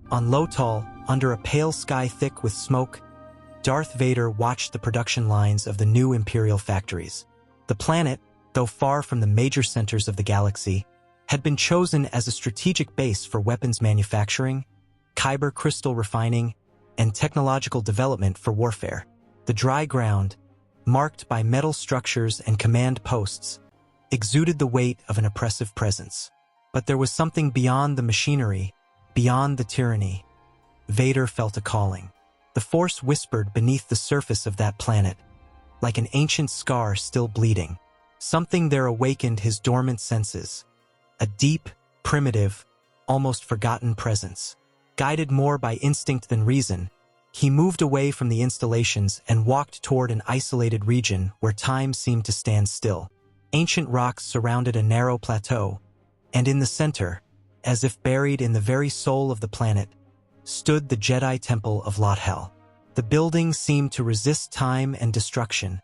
On Lothal, under a pale sky thick with smoke, Darth Vader watched the production lines of the new Imperial factories. The planet, though far from the major centers of the galaxy, had been chosen as a strategic base for weapons manufacturing, kyber crystal refining, and technological development for warfare. The dry ground, marked by metal structures and command posts, exuded the weight of an oppressive presence. But there was something beyond the machinery, beyond the tyranny. Vader felt a calling. The Force whispered beneath the surface of that planet, like an ancient scar still bleeding. Something there awakened his dormant senses. A deep, primitive, almost forgotten presence. Guided more by instinct than reason, he moved away from the installations and walked toward an isolated region where time seemed to stand still. Ancient rocks surrounded a narrow plateau, and in the center, as if buried in the very soul of the planet, stood the Jedi Temple of Lothal. The building seemed to resist time and destruction,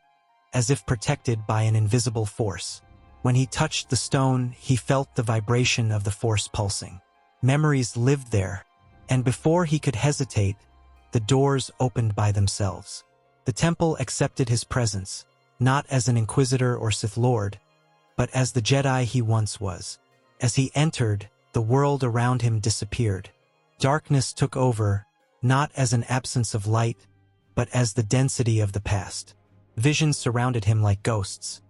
as if protected by an invisible force. When he touched the stone, he felt the vibration of the Force pulsing. Memories lived there, and before he could hesitate, the doors opened by themselves. The temple accepted his presence, not as an Inquisitor or Sith Lord, but as the Jedi he once was. As he entered, the world around him disappeared. Darkness took over, not as an absence of light, but as the density of the past. Visions surrounded him like ghosts.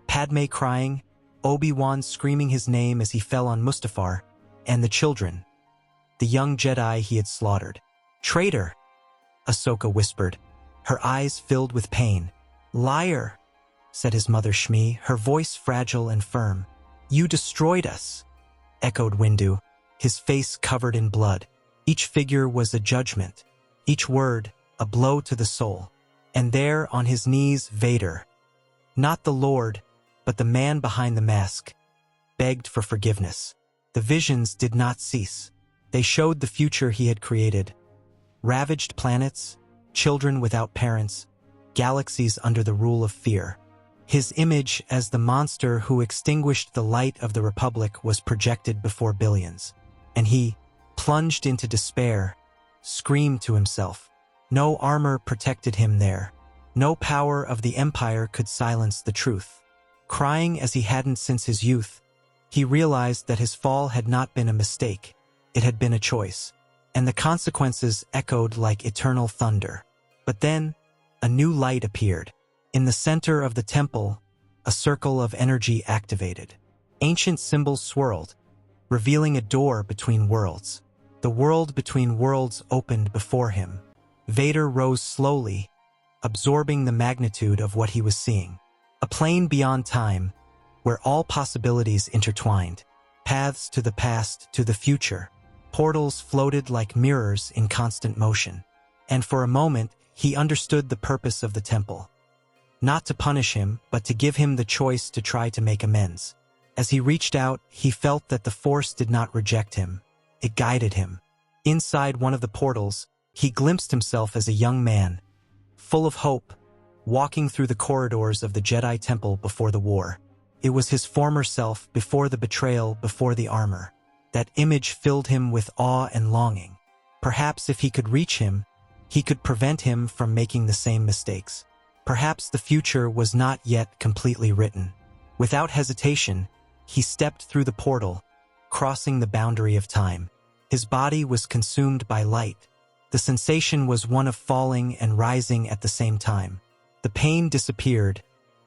Padme crying, Obi-Wan screaming his name as he fell on Mustafar, and the children, the young Jedi he had slaughtered. "Traitor," Ahsoka whispered, her eyes filled with pain. "Liar," said his mother Shmi, her voice fragile and firm. "You destroyed us," echoed Windu, his face covered in blood. Each figure was a judgment, each word a blow to the soul. And there, on his knees, Vader, not the Lord, but the man behind the mask, begged for forgiveness. The visions did not cease. They showed the future he had created. Ravaged planets, children without parents, galaxies under the rule of fear. His image as the monster who extinguished the light of the Republic was projected before billions. And he, plunged into despair, screamed to himself. No armor protected him there. No power of the Empire could silence the truth. Crying as he hadn't since his youth, he realized that his fall had not been a mistake. It had been a choice. And the consequences echoed like eternal thunder. But then, a new light appeared. In the center of the temple, a circle of energy activated. Ancient symbols swirled, revealing a door between worlds. The world between worlds opened before him. Vader rose slowly, absorbing the magnitude of what he was seeing. A plane beyond time, where all possibilities intertwined. Paths to the past, to the future. Portals floated like mirrors in constant motion. And for a moment, he understood the purpose of the temple. Not to punish him, but to give him the choice to try to make amends. As he reached out, he felt that the Force did not reject him. It guided him. Inside one of the portals, he glimpsed himself as a young man, full of hope, walking through the corridors of the Jedi Temple before the war. It was his former self, before the betrayal, before the armor. That image filled him with awe and longing. Perhaps if he could reach him, he could prevent him from making the same mistakes. Perhaps the future was not yet completely written. Without hesitation, he stepped through the portal, crossing the boundary of time. His body was consumed by light. The sensation was one of falling and rising at the same time. The pain disappeared,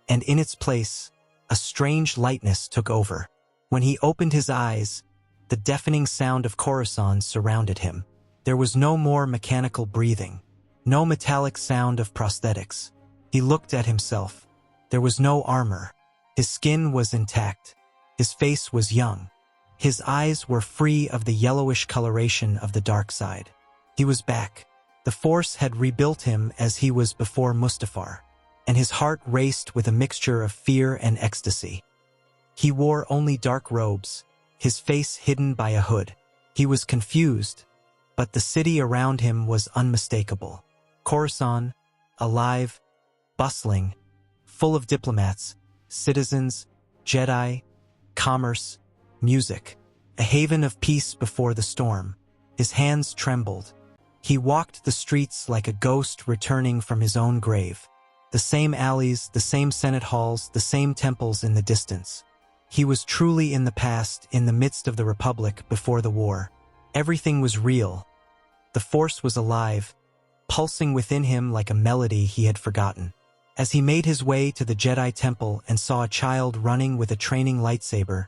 and in its place, a strange lightness took over. When he opened his eyes, the deafening sound of Coruscant surrounded him. There was no more mechanical breathing, no metallic sound of prosthetics. He looked at himself. There was no armor. His skin was intact. His face was young. His eyes were free of the yellowish coloration of the dark side. He was back. The Force had rebuilt him as he was before Mustafar, and his heart raced with a mixture of fear and ecstasy. He wore only dark robes, his face hidden by a hood. He was confused, but the city around him was unmistakable. Coruscant, alive, bustling, full of diplomats, citizens, Jedi, commerce, music, a haven of peace before the storm. His hands trembled. He walked the streets like a ghost returning from his own grave. The same alleys, the same Senate halls, the same temples in the distance. He was truly in the past, in the midst of the Republic before the war. Everything was real. The Force was alive, pulsing within him like a melody he had forgotten. As he made his way to the Jedi Temple and saw a child running with a training lightsaber,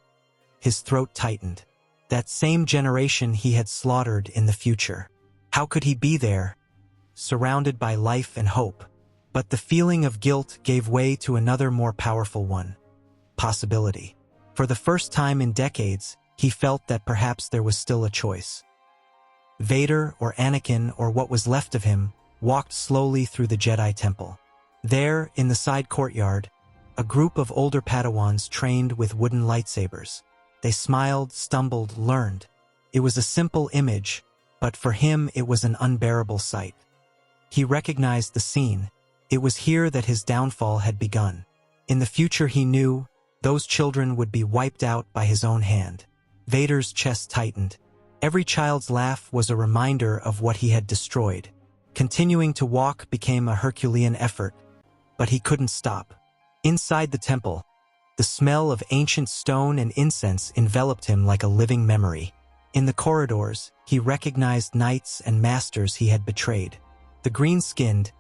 his throat tightened. That same generation he had slaughtered in the future. How could he be there, surrounded by life and hope? But the feeling of guilt gave way to another more powerful one. Possibility. For the first time in decades, he felt that perhaps there was still a choice. Vader, or Anakin, or what was left of him, walked slowly through the Jedi Temple. There, in the side courtyard, a group of older Padawans trained with wooden lightsabers. They smiled, stumbled, learned. It was a simple image, but for him it was an unbearable sight. He recognized the scene. It was here that his downfall had begun. In the future, he knew, those children would be wiped out by his own hand. Vader's chest tightened. Every child's laugh was a reminder of what he had destroyed. Continuing to walk became a Herculean effort, but he couldn't stop. Inside the temple, the smell of ancient stone and incense enveloped him like a living memory. In the corridors, he recognized knights and masters he had betrayed. The green-skinned,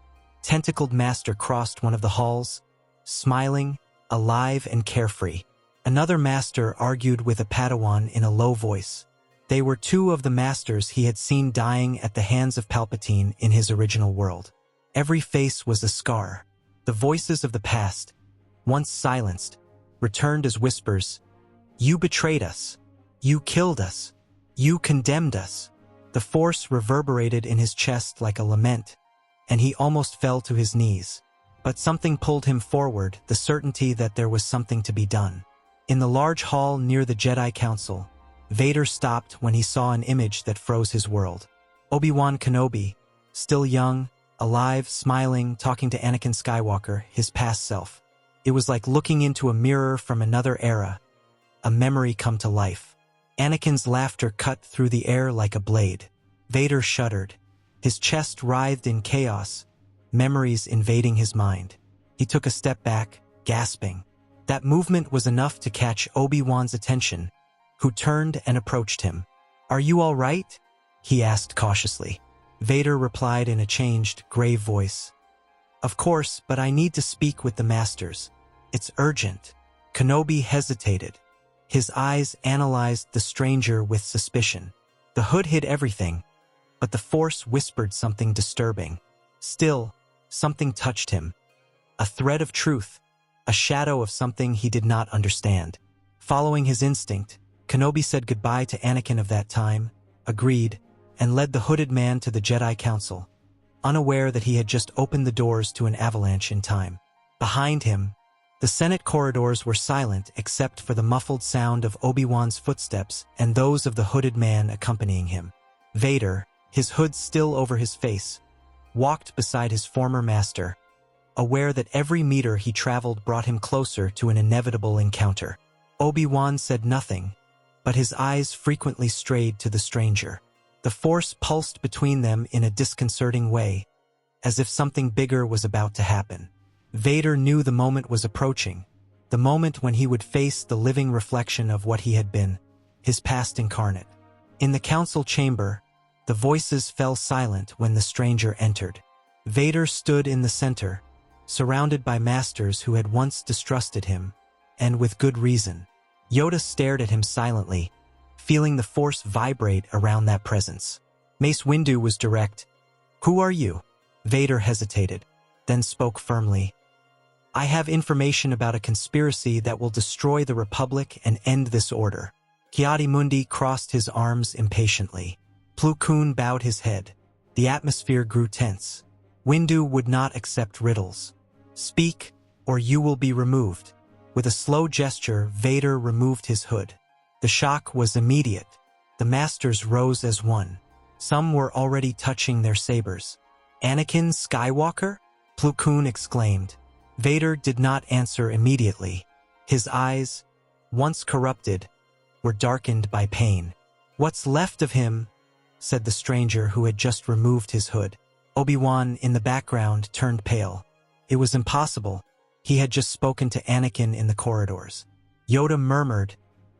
tentacled master crossed one of the halls, smiling, alive and carefree. Another master argued with a Padawan in a low voice. They were two of the masters he had seen dying at the hands of Palpatine in his original world. Every face was a scar. The voices of the past, once silenced, returned as whispers. You betrayed us. You killed us. You condemned us. The Force reverberated in his chest like a lament, and he almost fell to his knees. But something pulled him forward, the certainty that there was something to be done. In the large hall near the Jedi Council, Vader stopped when he saw an image that froze his world. Obi-Wan Kenobi, still young, alive, smiling, talking to Anakin Skywalker, his past self. It was like looking into a mirror from another era, a memory come to life. Anakin's laughter cut through the air like a blade. Vader shuddered. His chest writhed in chaos, memories invading his mind. He took a step back, gasping. That movement was enough to catch Obi-Wan's attention, who turned and approached him. "Are you all right?" he asked cautiously. Vader replied in a changed, grave voice. "Of course, but I need to speak with the masters. It's urgent." Kenobi hesitated. His eyes analyzed the stranger with suspicion. The hood hid everything, but the Force whispered something disturbing. Still, something touched him. A thread of truth, a shadow of something he did not understand. Following his instinct, Kenobi said goodbye to Anakin of that time, agreed, and led the hooded man to the Jedi Council, unaware that he had just opened the doors to an avalanche in time. Behind him, the Senate corridors were silent except for the muffled sound of Obi-Wan's footsteps and those of the hooded man accompanying him. Vader, his hood still over his face, walked beside his former master, aware that every meter he traveled brought him closer to an inevitable encounter. Obi-Wan said nothing, but his eyes frequently strayed to the stranger. The Force pulsed between them in a disconcerting way, as if something bigger was about to happen. Vader knew the moment was approaching, the moment when he would face the living reflection of what he had been, his past incarnate. In the council chamber, the voices fell silent when the stranger entered. Vader stood in the center, surrounded by masters who had once distrusted him, and with good reason. Yoda stared at him silently, feeling the Force vibrate around that presence. Mace Windu was direct. "Who are you?" Vader hesitated, then spoke firmly. "I have information about a conspiracy that will destroy the Republic and end this order." Ki-Adi-Mundi crossed his arms impatiently. Plo Koon bowed his head. The atmosphere grew tense. Windu would not accept riddles. "Speak, or you will be removed." With a slow gesture, Vader removed his hood. The shock was immediate. The masters rose as one. Some were already touching their sabers. "Anakin Skywalker?" Plo Koon exclaimed. Vader did not answer immediately. His eyes, once corrupted, were darkened by pain. "What's left of him?" said the stranger who had just removed his hood. Obi-Wan, in the background, turned pale. It was impossible. He had just spoken to Anakin in the corridors. Yoda murmured,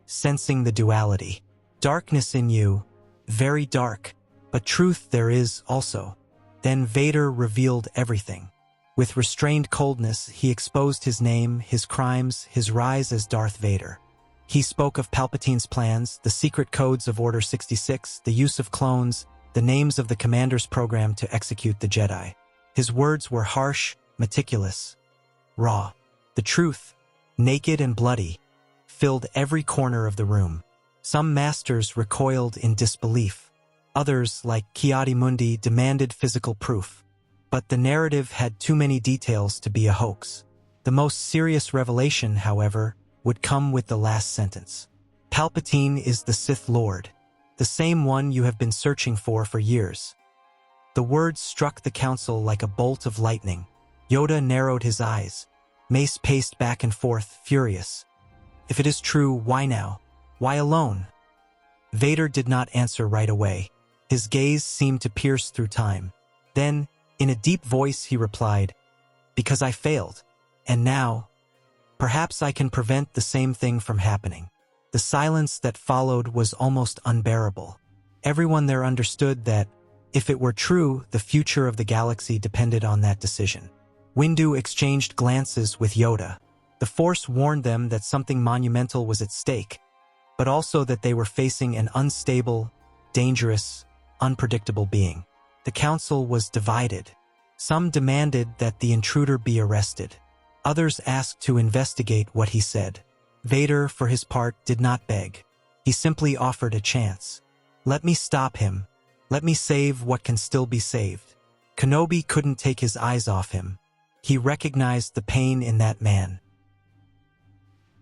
sensing the duality. Darkness in you, very dark, but truth there is also. Then Vader revealed everything. With restrained coldness, he exposed his name, his crimes, his rise as Darth Vader. He spoke of Palpatine's plans, the secret codes of Order 66, the use of clones, the names of the commander's program to execute the Jedi. His words were harsh, meticulous, raw. The truth, naked and bloody, filled every corner of the room. Some masters recoiled in disbelief. Others, like Ki-Adi-Mundi, demanded physical proof. But the narrative had too many details to be a hoax. The most serious revelation, however, would come with the last sentence. Palpatine is the Sith Lord, the same one you have been searching for years. The words struck the council like a bolt of lightning. Yoda narrowed his eyes. Mace paced back and forth, furious. If it is true, why now? Why alone? Vader did not answer right away. His gaze seemed to pierce through time. Then, in a deep voice, he replied, "Because I failed. And now, perhaps I can prevent the same thing from happening." The silence that followed was almost unbearable. Everyone there understood that, if it were true, the future of the galaxy depended on that decision. Windu exchanged glances with Yoda. The Force warned them that something monumental was at stake, but also that they were facing an unstable, dangerous, unpredictable being. The council was divided. Some demanded that the intruder be arrested. Others asked to investigate what he said. Vader, for his part, did not beg. He simply offered a chance. "Let me stop him. Let me save what can still be saved." Kenobi couldn't take his eyes off him. He recognized the pain in that man.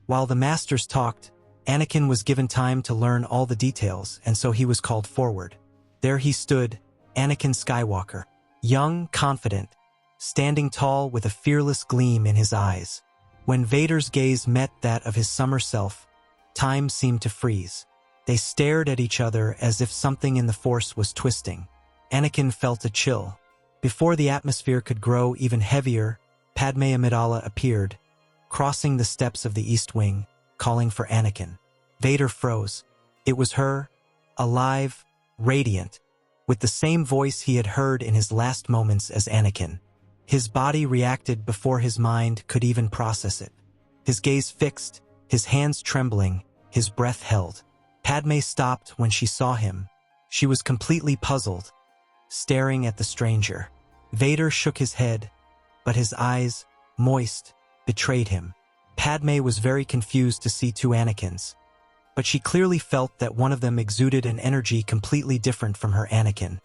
While the masters talked, Anakin was given time to learn all the details, and so he was called forward. There he stood, Anakin Skywalker, young, confident, standing tall with a fearless gleam in his eyes. When Vader's gaze met that of his summer self, time seemed to freeze. They stared at each other as if something in the Force was twisting. Anakin felt a chill. Before the atmosphere could grow even heavier, Padme Amidala appeared, crossing the steps of the East Wing, calling for Anakin. Vader froze. It was her, alive, radiant, with the same voice he had heard in his last moments as Anakin. His body reacted before his mind could even process it. His gaze fixed, his hands trembling, his breath held. Padme stopped when she saw him. She was completely puzzled, staring at the stranger. Vader shook his head, but his eyes, moist, betrayed him. Padme was very confused to see two Anakins, but she clearly felt that one of them exuded an energy completely different from her Anakin,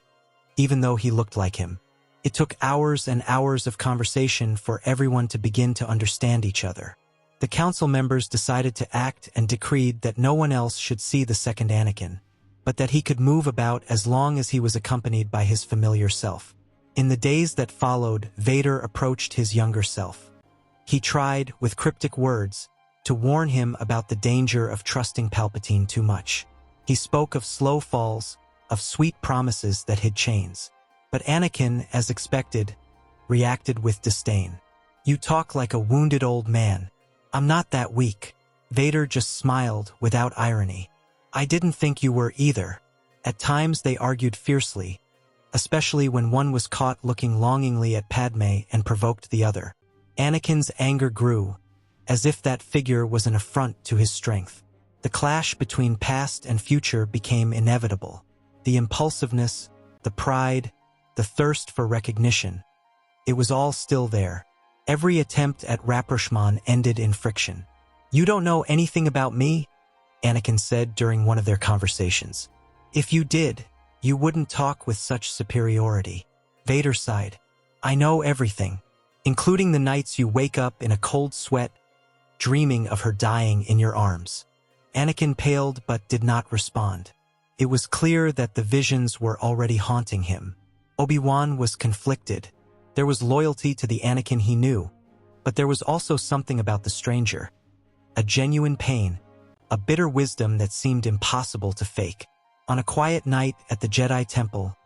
even though he looked like him. It took hours and hours of conversation for everyone to begin to understand each other. The council members decided to act and decreed that no one else should see the second Anakin, but that he could move about as long as he was accompanied by his familiar self. In the days that followed, Vader approached his younger self. He tried, with cryptic words, to warn him about the danger of trusting Palpatine too much. He spoke of slow falls, of sweet promises that hid chains. But Anakin, as expected, reacted with disdain. "You talk like a wounded old man. I'm not that weak." Vader just smiled without irony. "I didn't think you were either." At times they argued fiercely, especially when one was caught looking longingly at Padme and provoked the other. Anakin's anger grew, as if that figure was an affront to his strength. The clash between past and future became inevitable. The impulsiveness, the pride, the thirst for recognition. It was all still there. Every attempt at rapprochement ended in friction. "You don't know anything about me," Anakin said during one of their conversations. "If you did, you wouldn't talk with such superiority." Vader sighed. "I know everything, including the nights you wake up in a cold sweat, dreaming of her dying in your arms." Anakin paled but did not respond. It was clear that the visions were already haunting him. Obi-Wan was conflicted. There was loyalty to the Anakin he knew, but there was also something about the stranger. A genuine pain, a bitter wisdom that seemed impossible to fake. On a quiet night at the Jedi Temple,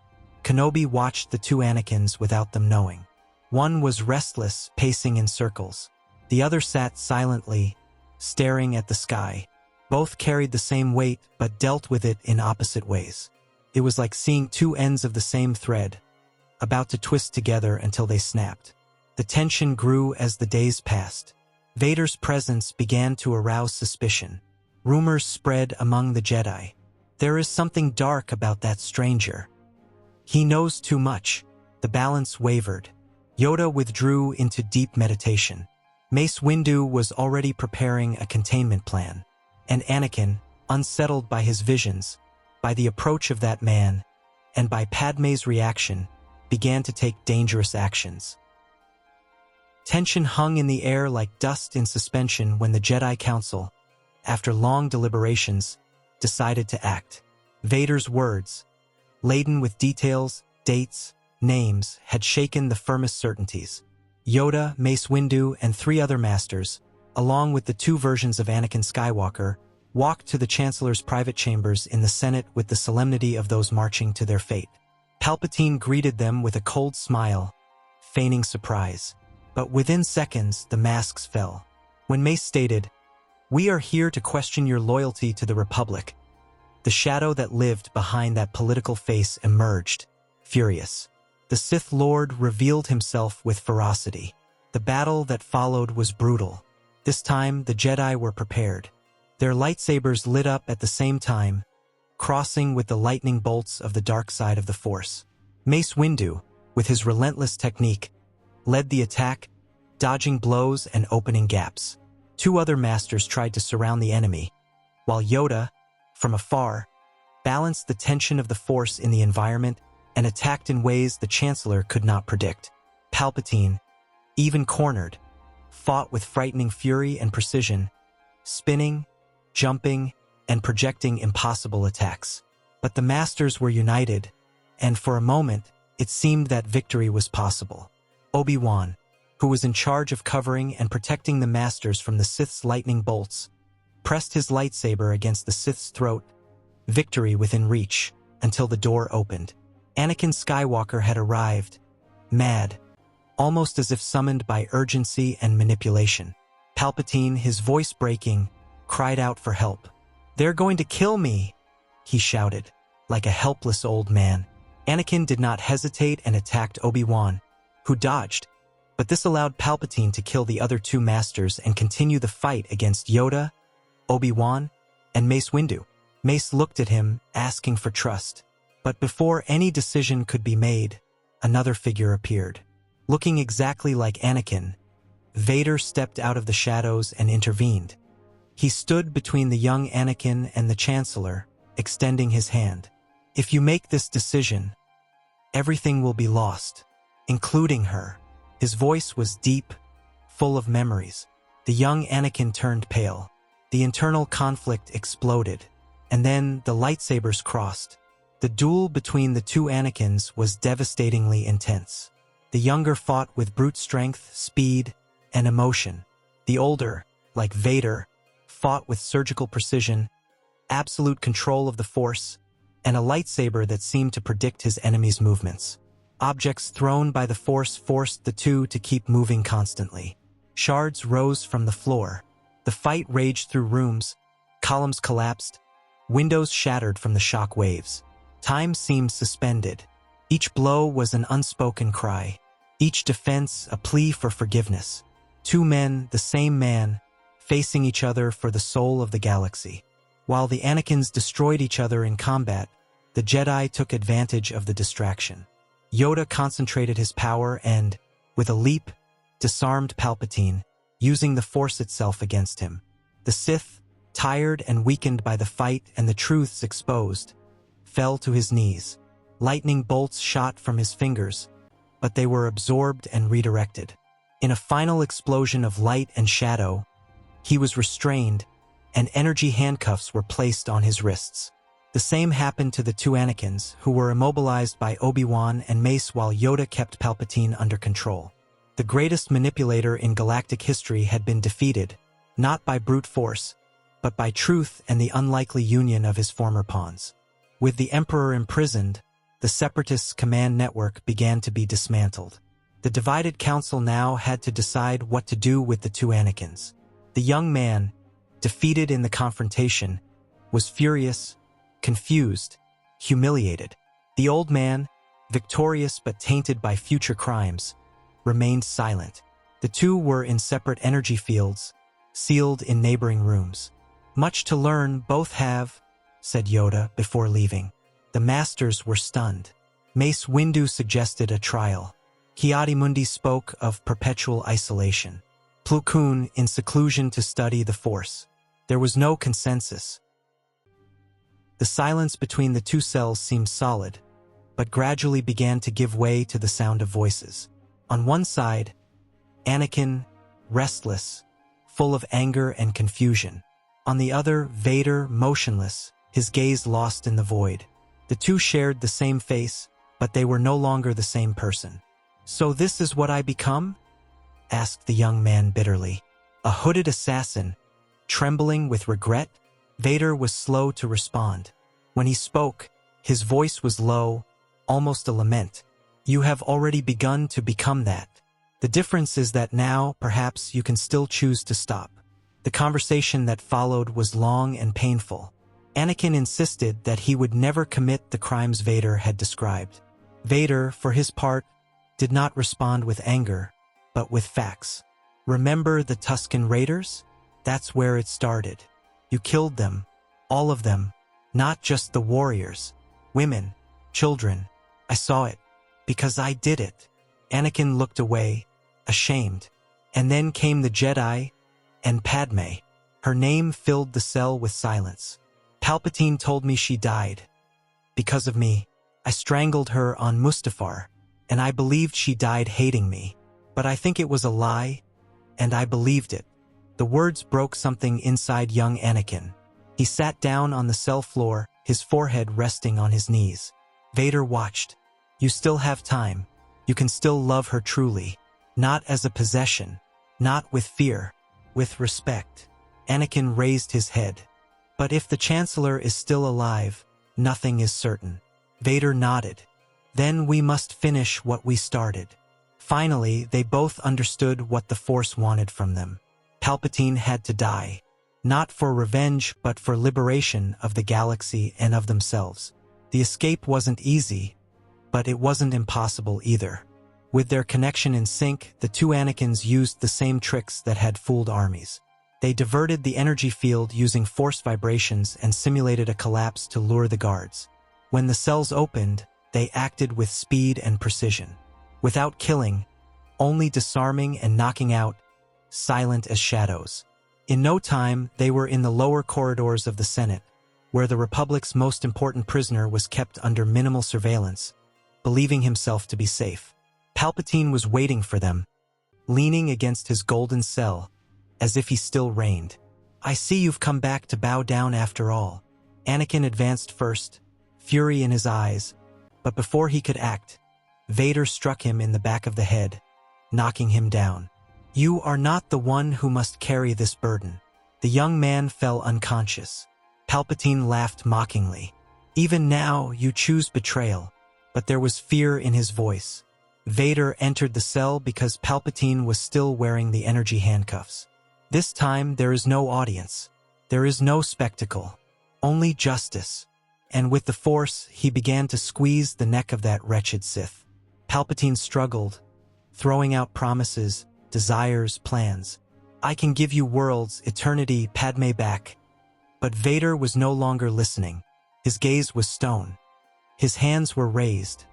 Kenobi watched the two Anakins without them knowing. One was restless, pacing in circles. The other sat silently, staring at the sky. Both carried the same weight, but dealt with it in opposite ways. It was like seeing two ends of the same thread, about to twist together until they snapped. The tension grew as the days passed. Vader's presence began to arouse suspicion. Rumors spread among the Jedi. There is something dark about that stranger. He knows too much. The balance wavered. Yoda withdrew into deep meditation. Mace Windu was already preparing a containment plan. And Anakin, unsettled by his visions, by the approach of that man, and by Padmé's reaction, began to take dangerous actions. Tension hung in the air like dust in suspension when the Jedi Council, after long deliberations, decided to act. Vader's words, laden with details, dates, names, had shaken the firmest certainties. Yoda, Mace Windu, and 3 other masters, along with the 2 versions of Anakin Skywalker, walked to the Chancellor's private chambers in the Senate with the solemnity of those marching to their fate. Palpatine greeted them with a cold smile, feigning surprise. But within seconds, the masks fell. When Mace stated, "We are here to question your loyalty to the Republic," the shadow that lived behind that political face emerged, furious. The Sith Lord revealed himself with ferocity. The battle that followed was brutal. This time, the Jedi were prepared. Their lightsabers lit up at the same time, crossing with the lightning bolts of the dark side of the Force. Mace Windu, with his relentless technique, led the attack, dodging blows and opening gaps. 2 other masters tried to surround the enemy, while Yoda, from afar, balanced the tension of the Force in the environment and attacked in ways the Chancellor could not predict. Palpatine, even cornered, fought with frightening fury and precision, spinning, jumping, and projecting impossible attacks. But the masters were united, and for a moment, it seemed that victory was possible. Obi-Wan, who was in charge of covering and protecting the masters from the Sith's lightning bolts, pressed his lightsaber against the Sith's throat, victory within reach, until the door opened. Anakin Skywalker had arrived, mad, almost as if summoned by urgency and manipulation. Palpatine, his voice breaking, cried out for help. "They're going to kill me," he shouted, like a helpless old man. Anakin did not hesitate and attacked Obi-Wan, who dodged, but this allowed Palpatine to kill the other 2 masters and continue the fight against Yoda, Obi-Wan, and Mace Windu. Mace looked at him, asking for trust. But before any decision could be made, another figure appeared. Looking exactly like Anakin, Vader stepped out of the shadows and intervened. He stood between the young Anakin and the Chancellor, extending his hand. "If you make this decision, everything will be lost, including her." His voice was deep, full of memories. The young Anakin turned pale. The internal conflict exploded, and then the lightsabers crossed. The duel between the 2 Anakins was devastatingly intense. The younger fought with brute strength, speed, and emotion. The older, like Vader, fought with surgical precision, absolute control of the Force, and a lightsaber that seemed to predict his enemy's movements. Objects thrown by the Force forced the 2 to keep moving constantly. Shards rose from the floor. The fight raged through rooms, columns collapsed, windows shattered from the shock waves. Time seemed suspended. Each blow was an unspoken cry, each defense a plea for forgiveness. 2 men, the same man, facing each other for the soul of the galaxy. While the Anakins destroyed each other in combat, the Jedi took advantage of the distraction. Yoda concentrated his power and, with a leap, disarmed Palpatine, using the Force itself against him. The Sith, tired and weakened by the fight and the truths exposed, fell to his knees. Lightning bolts shot from his fingers, but they were absorbed and redirected. In a final explosion of light and shadow, he was restrained, and energy handcuffs were placed on his wrists. The same happened to the 2 Anakins, who were immobilized by Obi-Wan and Mace while Yoda kept Palpatine under control. The greatest manipulator in galactic history had been defeated, not by brute force, but by truth and the unlikely union of his former pawns. With the Emperor imprisoned, the Separatists' command network began to be dismantled. The divided council now had to decide what to do with the two Anakins. The young man, defeated in the confrontation, was furious, confused, humiliated. The old man, victorious but tainted by future crimes, remained silent. The two were in separate energy fields, sealed in neighboring rooms. "Much to learn both have," said Yoda before leaving. The masters were stunned. Mace Windu suggested a trial. Ki-Adi-Mundi spoke of perpetual isolation. Plo Koon in seclusion to study the Force. There was no consensus. The silence between the two cells seemed solid, but gradually began to give way to the sound of voices. On one side, Anakin, restless, full of anger and confusion. On the other, Vader, motionless, his gaze lost in the void. The two shared the same face, but they were no longer the same person. "So this is what I become?" asked the young man bitterly. A hooded assassin, trembling with regret? Vader was slow to respond. When he spoke, his voice was low, almost a lament. "You have already begun to become that. The difference is that now, perhaps, you can still choose to stop." The conversation that followed was long and painful. Anakin insisted that he would never commit the crimes Vader had described. Vader, for his part, did not respond with anger, but with facts. "Remember the Tusken Raiders? That's where it started. You killed them, all of them, not just the warriors, women, children. I saw it, because I did it." Anakin looked away, ashamed. And then came the Jedi, and Padme. Her name filled the cell with silence. "Palpatine told me she died. Because of me. I strangled her on Mustafar, and I believed she died hating me. But I think it was a lie, and I believed it." The words broke something inside young Anakin. He sat down on the cell floor, his forehead resting on his knees. Vader watched. "You still have time. You can still love her truly. Not as a possession. Not with fear. With respect." Anakin raised his head. "But if the Chancellor is still alive, nothing is certain." Vader nodded. "Then we must finish what we started." Finally, they both understood what the Force wanted from them. Palpatine had to die. Not for revenge, but for liberation of the galaxy and of themselves. The escape wasn't easy, but it wasn't impossible either. With their connection in sync, the two Anakins used the same tricks that had fooled armies. They diverted the energy field using force vibrations and simulated a collapse to lure the guards. When the cells opened, they acted with speed and precision. Without killing, only disarming and knocking out, silent as shadows. In no time, they were in the lower corridors of the Senate, where the Republic's most important prisoner was kept under minimal surveillance, believing himself to be safe. Palpatine was waiting for them, leaning against his golden cell, as if he still reigned. "I see you've come back to bow down after all." Anakin advanced first, fury in his eyes, but before he could act, Vader struck him in the back of the head, knocking him down. "You are not the one who must carry this burden." The young man fell unconscious. Palpatine laughed mockingly. "Even now, you choose betrayal." But there was fear in his voice. Vader entered the cell because Palpatine was still wearing the energy handcuffs. This time, there is no audience. There is no spectacle. Only justice. And with the Force, he began to squeeze the neck of that wretched Sith. Palpatine struggled, throwing out promises, desires, plans. "I can give you worlds, eternity, Padme back." But Vader was no longer listening. His gaze was stone. His hands were raised,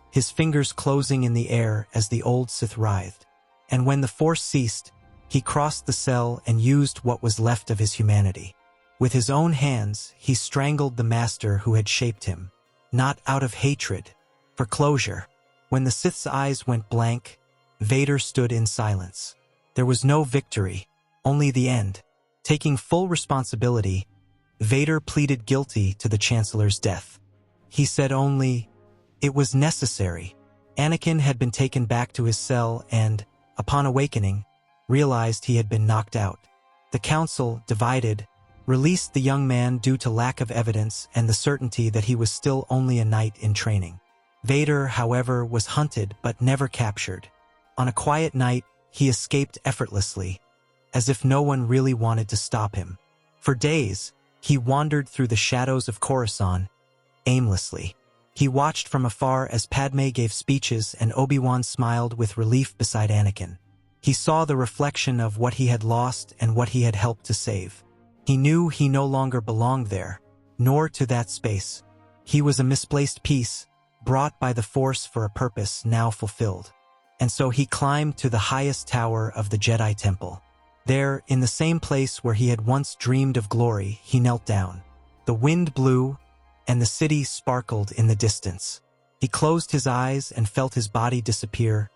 his fingers closing in the air as the old Sith writhed. And when the Force ceased, he crossed the cell and used what was left of his humanity. With his own hands, he strangled the master who had shaped him. Not out of hatred, for closure. When the Sith's eyes went blank, Vader stood in silence. There was no victory, only the end. Taking full responsibility, Vader pleaded guilty to the Chancellor's death. He said only, "It was necessary." Anakin had been taken back to his cell and, upon awakening, realized he had been knocked out. The council, divided, released the young man due to lack of evidence and the certainty that he was still only a knight in training. Vader, however, was hunted but never captured. On a quiet night, he escaped effortlessly, as if no one really wanted to stop him. For days, he wandered through the shadows of Coruscant, aimlessly. He watched from afar as Padme gave speeches and Obi-Wan smiled with relief beside Anakin. He saw the reflection of what he had lost and what he had helped to save. He knew he no longer belonged there, nor to that space. He was a misplaced piece, brought by the Force for a purpose now fulfilled. And so he climbed to the highest tower of the Jedi Temple. There, in the same place where he had once dreamed of glory, he knelt down. The wind blew, and the city sparkled in the distance. He closed his eyes and felt his body disappear,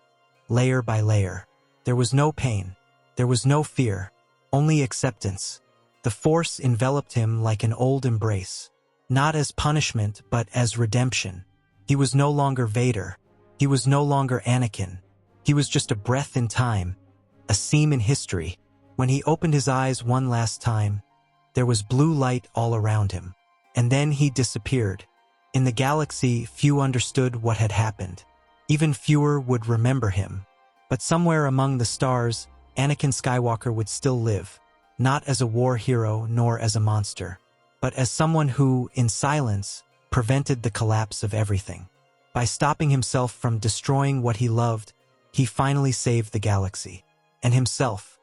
layer by layer. There was no pain. There was no fear, only acceptance. The Force enveloped him like an old embrace, not as punishment but as redemption. He was no longer Vader. He was no longer Anakin. He was just a breath in time, a seam in history. When he opened his eyes one last time, there was blue light all around him. And then he disappeared. In the galaxy, few understood what had happened. Even fewer would remember him. But somewhere among the stars, Anakin Skywalker would still live, not as a war hero nor as a monster, but as someone who, in silence, prevented the collapse of everything. By stopping himself from destroying what he loved, he finally saved the galaxy, and himself.